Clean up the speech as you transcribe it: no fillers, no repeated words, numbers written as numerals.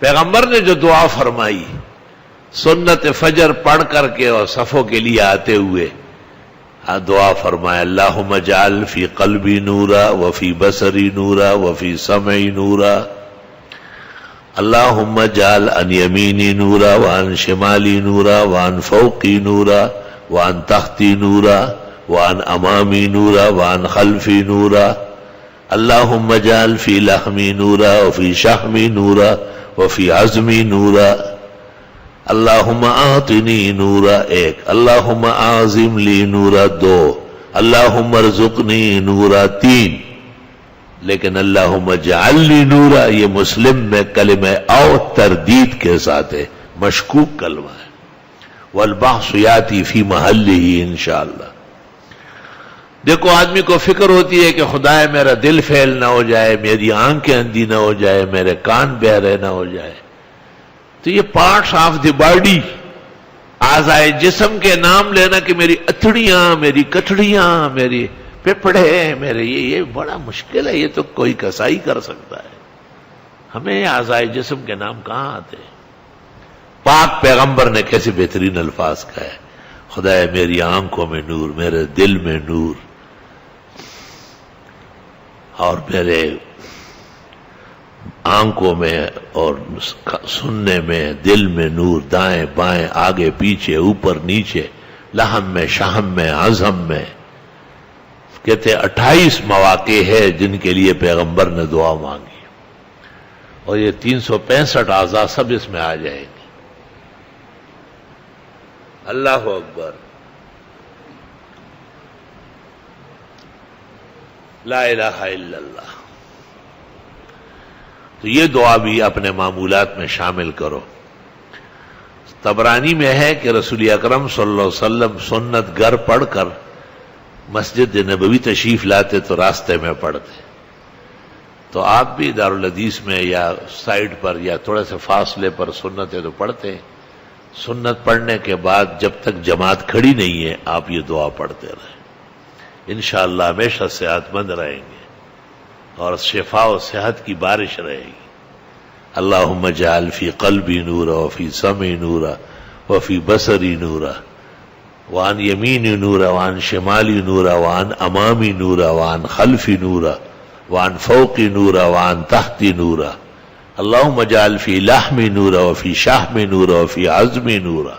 پیغمبر نے جو دعا فرمائی سنت فجر پڑھ کر کے اور صفوں کے لیے آتے ہوئے دعا فرمایا اللہم اجعل فی قلبی نورا وفی بصری نورا وفی سمعی نورا اللہم اجعل عن یمینی نورا وعن شمالی نورا وعن فوقی نورا وعن تحتی نورا وعن امامی نورا وعن خلفی نورا اللہم اجعل فی لحمی نورا وفی شحمی نورا وفی عظمی نورا اللہم آتنی نورا ایک، اللہم اعظم لی نورا دو، اللہم ارزقنی نورا تین، لیکن اللہم اجعل لی نورا یہ مسلم میں کلمہ او تردید کے ساتھ ہے، مشکوک کلمہ ہے، والبحث یاتی فی محلہ انشاءاللہ۔ دیکھو آدمی کو فکر ہوتی ہے کہ خدائے میرا دل فیل نہ ہو جائے، میری آنکھیں اندھی نہ ہو جائے، میرے کان بہرے نہ ہو جائے، تو یہ پارٹس آف دی باڈی، اعضائے جسم کے نام لینا کہ میری اتڑیاں، میری کٹڑیاں، میری پپڑے، میرے یہ بڑا مشکل ہے، یہ تو کوئی کسائی کر سکتا ہے، ہمیں اعضائے جسم کے نام کہاں آتے ہیں؟ پاک پیغمبر نے کیسے بہترین الفاظ کہا ہے، خدایا میری آنکھوں میں نور، میرے دل میں نور، اور میرے آنکھوں میں اور سننے میں، دل میں نور، دائیں بائیں آگے پیچھے اوپر نیچے، لحم میں شہم میں عظم میں۔ کہتے 28 مواقع ہے جن کے لیے پیغمبر نے دعا مانگی، اور یہ 365 اعضاء سب اس میں آ جائیں گے۔ اللہ اکبر، لا الہ الا اللہ۔ تو یہ دعا بھی اپنے معمولات میں شامل کرو۔ طبرانی میں ہے کہ رسول اکرم صلی اللہ علیہ وسلم سنت گر پڑھ کر مسجد نبوی تشریف لاتے تو راستے میں پڑھتے، تو آپ بھی دارالحدیث میں یا سائڈ پر یا تھوڑے سے فاصلے پر سنتیں تو پڑھتے ہیں، سنت پڑھنے کے بعد جب تک جماعت کھڑی نہیں ہے آپ یہ دعا پڑھتے رہیں، انشاءاللہ ہمیشہ صحت مند رہیں گے اور شفا و صحت کی بارش رہے گی۔ اللہم اجعل فی قلبی نورا وفی سمعی نورا وفی بصری نورا وعن یمینی نورا وعن شمالی نورا وعن امامی نورا وعن خلفی نورا وعن فوقی نورا وعن تحتی نورا اللہم اجعل فی لحمی نورا وفی شحمی نورا وفی عظمی نورا۔